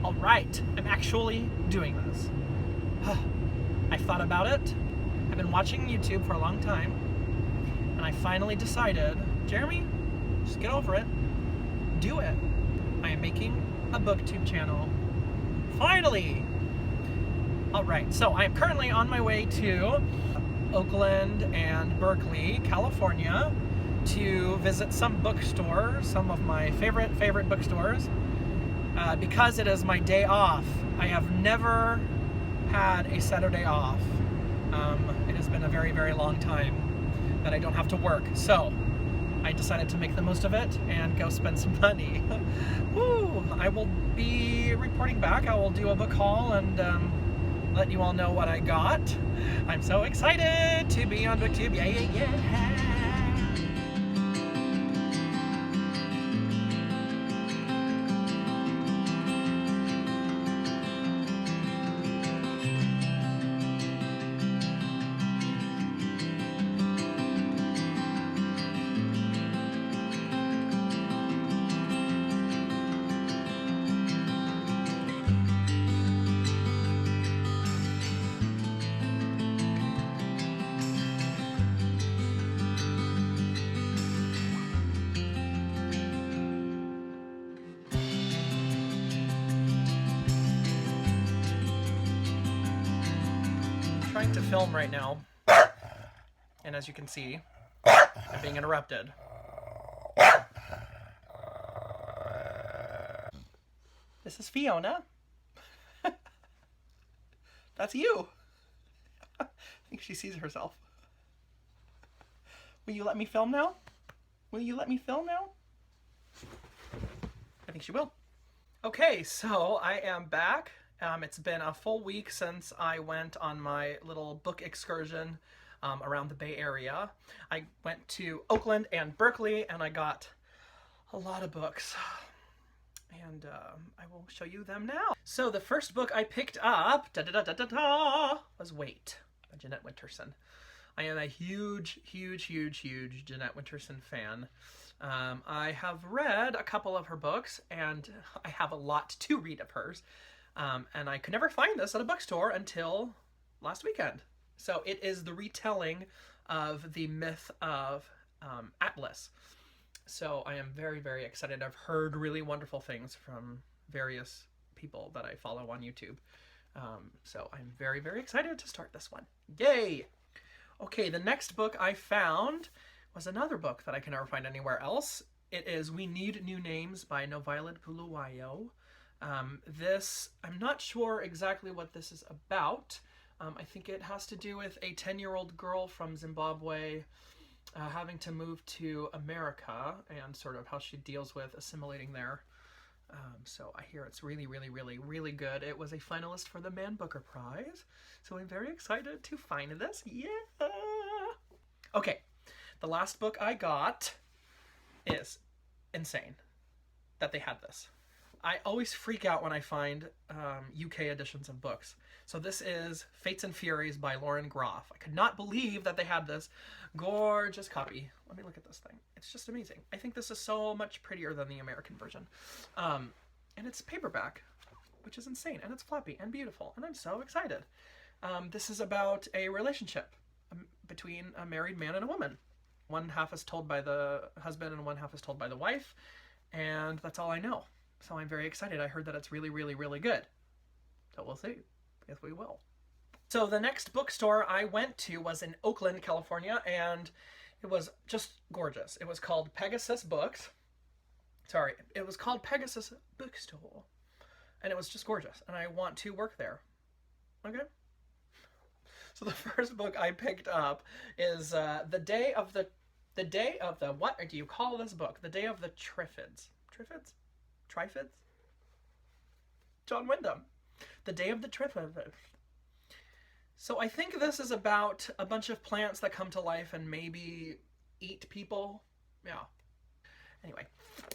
All right, I'm actually doing this. I thought about it. I've been watching YouTube for a long time, and I finally decided, Jeremy, just get over it. Do it. I am making a BookTube channel. Finally! All right, so I am currently on my way to Oakland and Berkeley, California, to visit some bookstores, some of my favorite bookstores, because it is my day off. I have never had a Saturday off. It has been a very long time that I don't have to work, so I decided to make the most of it and go spend some money. Woo! I will be reporting back. I will do a book haul and let you all know what I got. I'm so excited to be on BookTube. Yeah. Trying to film right now, and as you can see, I'm being interrupted. This is Fiona. That's you. I think she sees herself. Will you let me film now? Will you let me film now? I think she will. Okay, so I am back. It's been a full week since I went on my little book excursion around the Bay Area. I went to Oakland and Berkeley, and I got a lot of books. And I will show you them now. So the first book I picked up was Wait by Jeanette Winterson. I am a huge Jeanette Winterson fan. I have read a couple of her books, and I have a lot to read of hers. And I could never find this at a bookstore until last weekend. So it is the retelling of the myth of Atlas. So I am very excited. I've heard really wonderful things from various people that I follow on YouTube. So I'm very excited to start this one. Yay! Okay, the next book I found was another book that I can never find anywhere else. It is We Need New Names by Novilad Puluwayo. I'm not sure exactly what this is about. I think it has to do with a 10-year-old girl from Zimbabwe having to move to America and sort of how she deals with assimilating there. So I hear it's really good. It was a finalist for the Man Booker Prize, so I'm very excited to find this. Yeah! Okay, the last book I got is insane that they had this. I always freak out when I find UK editions of books. So this is Fates and Furies by Lauren Groff. I could not believe that they had this gorgeous copy. Let me look at this thing. It's just amazing. I think this is so much prettier than the American version. And it's paperback, which is insane. And it's floppy and beautiful. And I'm so excited. This is about a relationship between a married man and a woman. One half is told by the husband and one half is told by the wife. And that's all I know. So I'm very excited. I heard that it's really good. So we'll see. Yes, we will. So the next bookstore I went to was in Oakland, California, and it was just gorgeous. It was called Pegasus Books. Sorry, it was called Pegasus Bookstore. And it was just gorgeous. And I want to work there. Okay? So the first book I picked up is The Day of the, what do you call this book? The Day of the Triffids. Triffids? Triffids? John Wyndham. The Day of the Triffids. So I think this is about a bunch of plants that come to life and maybe eat people. Yeah. Anyway,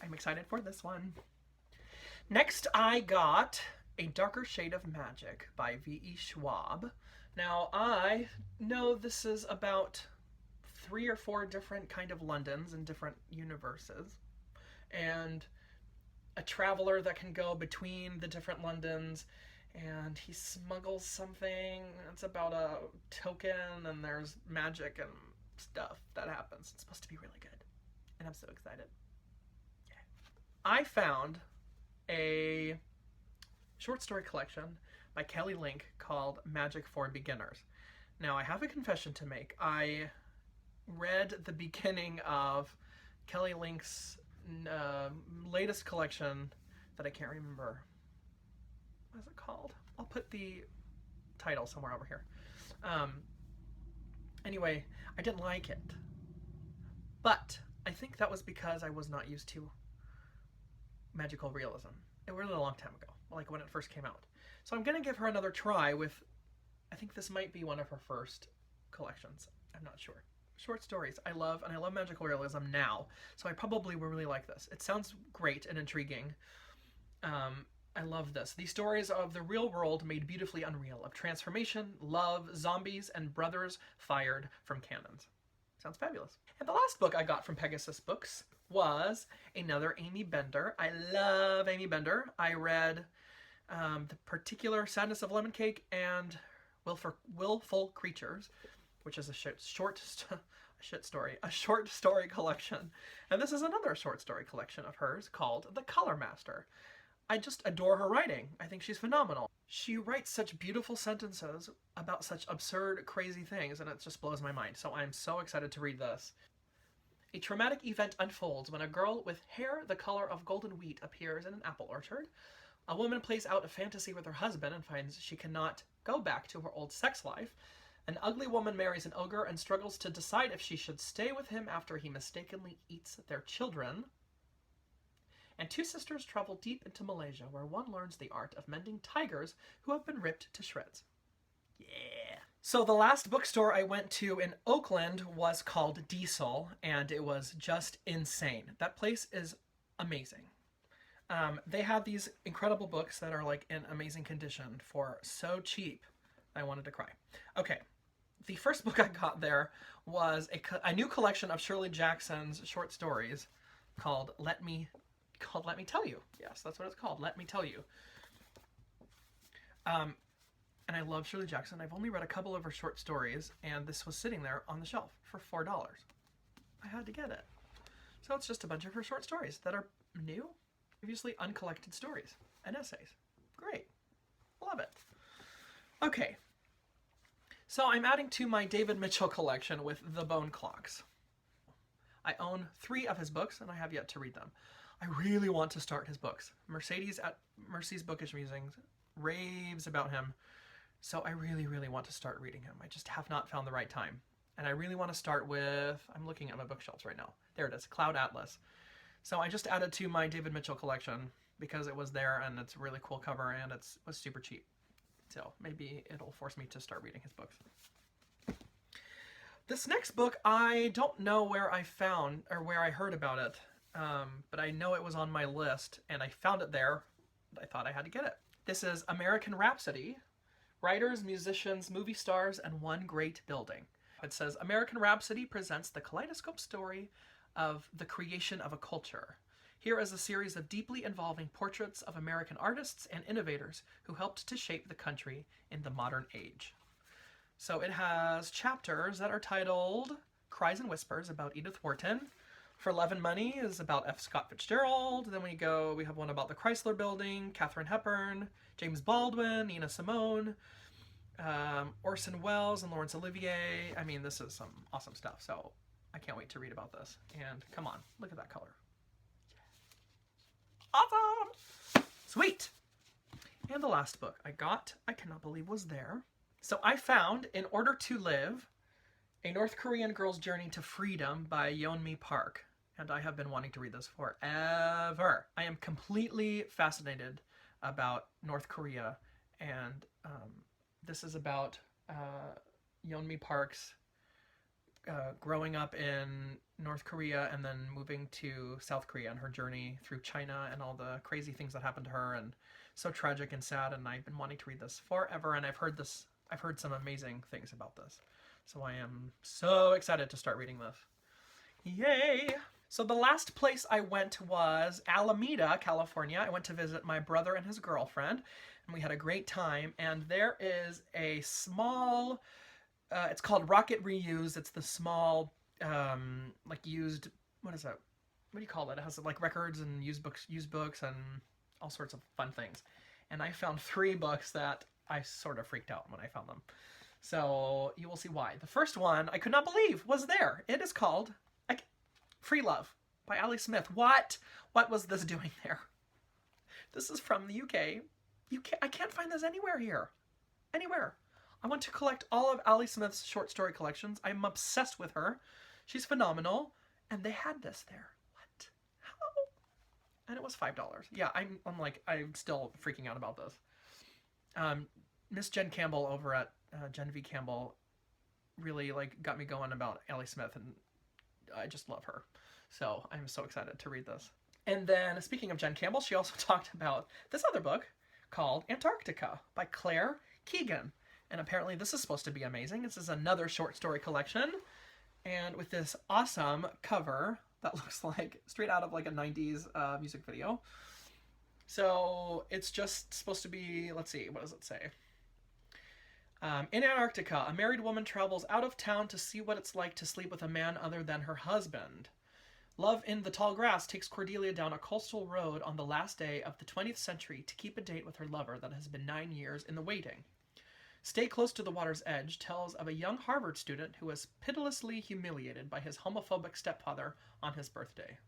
I'm excited for this one. Next I got A Darker Shade of Magic by V.E. Schwab. Now I know this is about 3 or 4 different kind of Londons in different universes. And a traveler that can go between the different Londons, and he smuggles something. It's about a token, and there's magic and stuff that happens. It's supposed to be really good, and I'm so excited. I found a short story collection by Kelly Link called Magic for Beginners. Now, I have a confession to make. I read the beginning of Kelly Link's latest collection that I can't remember. What is it called? I'll put the title somewhere over here. Anyway, I didn't like it. But I think that was because I was not used to magical realism. It was a long time ago, like when it first came out. So I'm going to give her another try with, I think this might be one of her first collections. I'm not sure. Short stories I love, and I love magical realism now, so I probably will really like this. It sounds great and intriguing. I love this. These stories of the real world made beautifully unreal, of transformation, love, zombies, and brothers fired from cannons. Sounds fabulous. And the last book I got from Pegasus Books was another Amy Bender. I love Amy Bender. I read The Particular Sadness of Lemon Cake and Willful Creatures, which is a short story collection. And this is another short story collection of hers called The Color Master. I just adore her writing. I think she's phenomenal. She writes such beautiful sentences about such absurd, crazy things, and it just blows my mind. So I'm so excited to read this. A traumatic event unfolds when a girl with hair the color of golden wheat appears in an apple orchard. A woman plays out a fantasy with her husband and finds she cannot go back to her old sex life. An ugly woman marries an ogre and struggles to decide if she should stay with him after he mistakenly eats their children. And two sisters travel deep into Malaysia, where one learns the art of mending tigers who have been ripped to shreds. Yeah. So the last bookstore I went to in Oakland was called Diesel, and it was just insane. That place is amazing. They have these incredible books that are like in amazing condition for so cheap. I wanted to cry. Okay. The first book I got there was a new collection of Shirley Jackson's short stories called Let Me Tell You. Yes, that's what it's called. Let Me Tell You. And I love Shirley Jackson. I've only read a couple of her short stories, and this was sitting there on the shelf for $4. I had to get it. So it's just a bunch of her short stories that are new, previously uncollected stories and essays. Great. Love it. Okay. So I'm adding to my David Mitchell collection with The Bone Clocks. I own 3 of his books, and I have yet to read them. I really want to start his books. Mercedes at Mercy's Bookish Musings raves about him, so I really, really want to start reading him. I just have not found the right time. And I really want to start with, I'm looking at my bookshelves right now. There it is, Cloud Atlas. So I just added to my David Mitchell collection because it was there, and it's a really cool cover, and it was super cheap. So maybe it'll force me to start reading his books. This next book, I don't know where I found or where I heard about it, but I know it was on my list, and I found it there. I thought I had to get it. This is American Rhapsody, Writers, Musicians, Movie Stars, and One Great Building. It says, American Rhapsody presents the kaleidoscope story of the creation of a culture. Here is a series of deeply involving portraits of American artists and innovators who helped to shape the country in the modern age. So it has chapters that are titled Cries and Whispers about Edith Wharton. For Love and Money is about F. Scott Fitzgerald. Then we have one about the Chrysler Building, Katharine Hepburn, James Baldwin, Nina Simone, Orson Welles, and Laurence Olivier. I mean, this is some awesome stuff, so I can't wait to read about this. And come on, look at that color. Awesome! Sweet! And the last book I got, I cannot believe was there. So I found In Order to Live, A North Korean Girl's Journey to Freedom by Yeonmi Park. And I have been wanting to read this forever. I am completely fascinated about North Korea, and this is about Yeonmi Park's growing up in North Korea and then moving to South Korea and her journey through China and all the crazy things that happened to her, and so tragic and sad. And I've been wanting to read this forever, and I've heard some amazing things about this. So I am so excited to start reading this. Yay! So the last place I went was Alameda, California. I went to visit my brother and his girlfriend, and we had a great time. And there is a small, it's called Rocket Reuse. It's the small, like used, what is that? What do you call it? It has like records and used books and all sorts of fun things. And I found 3 books that I sort of freaked out when I found them. So you will see why. The first one I could not believe was there. It is called Free Love by Ali Smith. What was this doing there? This is from the UK. I can't find this anywhere here. Anywhere. I want to collect all of Ali Smith's short story collections. I'm obsessed with her. She's phenomenal. And they had this there. What? How? And it was $5. Yeah, I'm still freaking out about this. Miss Jen Campbell over at Jen V. Campbell really got me going about Ali Smith, and I just love her. So I'm so excited to read this. And then, speaking of Jen Campbell, she also talked about this other book called Antarctica by Claire Keegan. And apparently this is supposed to be amazing. This is another short story collection. And with this awesome cover that looks like straight out of a 90s music video. So it's just supposed to be, let's see, what does it say? In Antarctica, a married woman travels out of town to see what it's like to sleep with a man other than her husband. Love in the Tall Grass takes Cordelia down a coastal road on the last day of the 20th century to keep a date with her lover that has been 9 years in the waiting. Stay Close to the Water's Edge tells of a young Harvard student who was pitilessly humiliated by his homophobic stepfather on his birthday.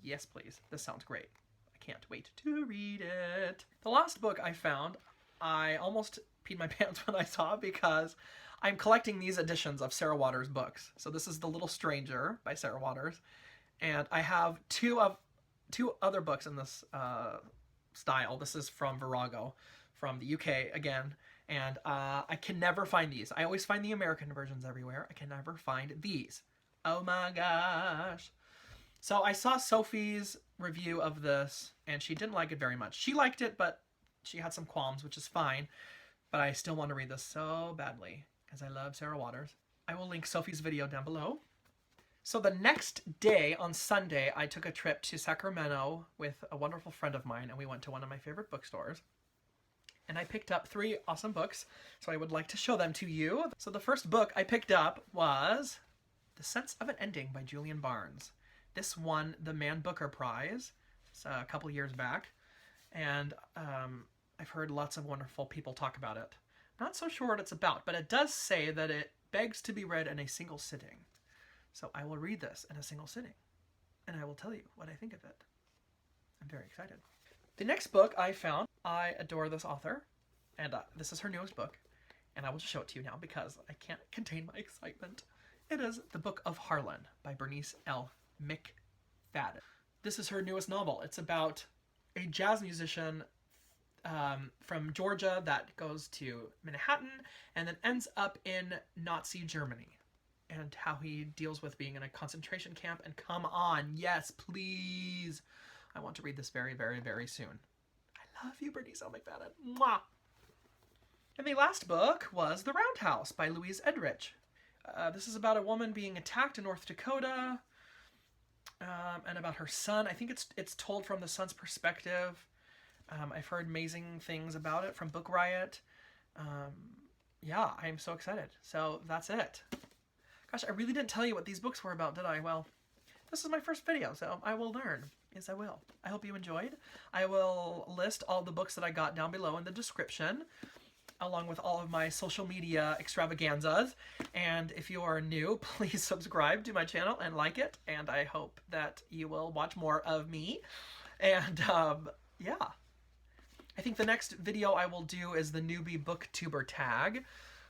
Yes, please. This sounds great. I can't wait to read it. The last book I found, I almost peed my pants when I saw, because I'm collecting these editions of Sarah Waters' books. So this is The Little Stranger by Sarah Waters, and I have two other books in this style. This is from Virago, from the UK again, and I can never find these. I always find the American versions everywhere. I can never find these. Oh my gosh. So I saw Sophie's review of this, and she didn't like it very much. She liked it, but she had some qualms, which is fine. But I still want to read this so badly, because I love Sarah Waters. I will link Sophie's video down below. So the next day, on Sunday, I took a trip to Sacramento with a wonderful friend of mine, and we went to one of my favorite bookstores. And I picked up 3 awesome books, so I would like to show them to you. So the first book I picked up was The Sense of an Ending by Julian Barnes. This won the Man Booker Prize a couple years back, and I've heard lots of wonderful people talk about it. I'm not so sure what it's about, but it does say that it begs to be read in a single sitting. So I will read this in a single sitting, and I will tell you what I think of it. I'm very excited. The next book I found, I adore this author, and this is her newest book, and I will just show it to you now because I can't contain my excitement. It is The Book of Harlan by Bernice L. McFadden. This is her newest novel. It's about a jazz musician from Georgia that goes to Manhattan and then ends up in Nazi Germany, and how he deals with being in a concentration camp. And come on, yes, please. I want to read this very, very, very soon. I love you, Bernice L. McFadden. Mwah! And the last book was The Roundhouse by Louise Edrich. This is about a woman being attacked in North Dakota, and about her son. I think it's told from the son's perspective. I've heard amazing things about it from Book Riot. Yeah, I'm so excited. So that's it. Gosh, I really didn't tell you what these books were about, did I? Well, this is my first video, so I will learn. Yes, I will. I hope you enjoyed. I will list all the books that I got down below in the description, along with all of my social media extravaganzas. And if you are new, please subscribe to my channel and like it. And I hope that you will watch more of me. And yeah. I think the next video I will do is the newbie booktuber tag,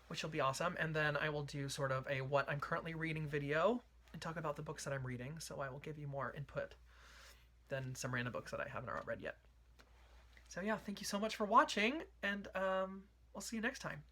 which will be awesome. And then I will do sort of a what I'm currently reading video and talk about the books that I'm reading. So I will give you more input than some random books that I haven't read yet. So yeah, thank you so much for watching, and we'll see you next time.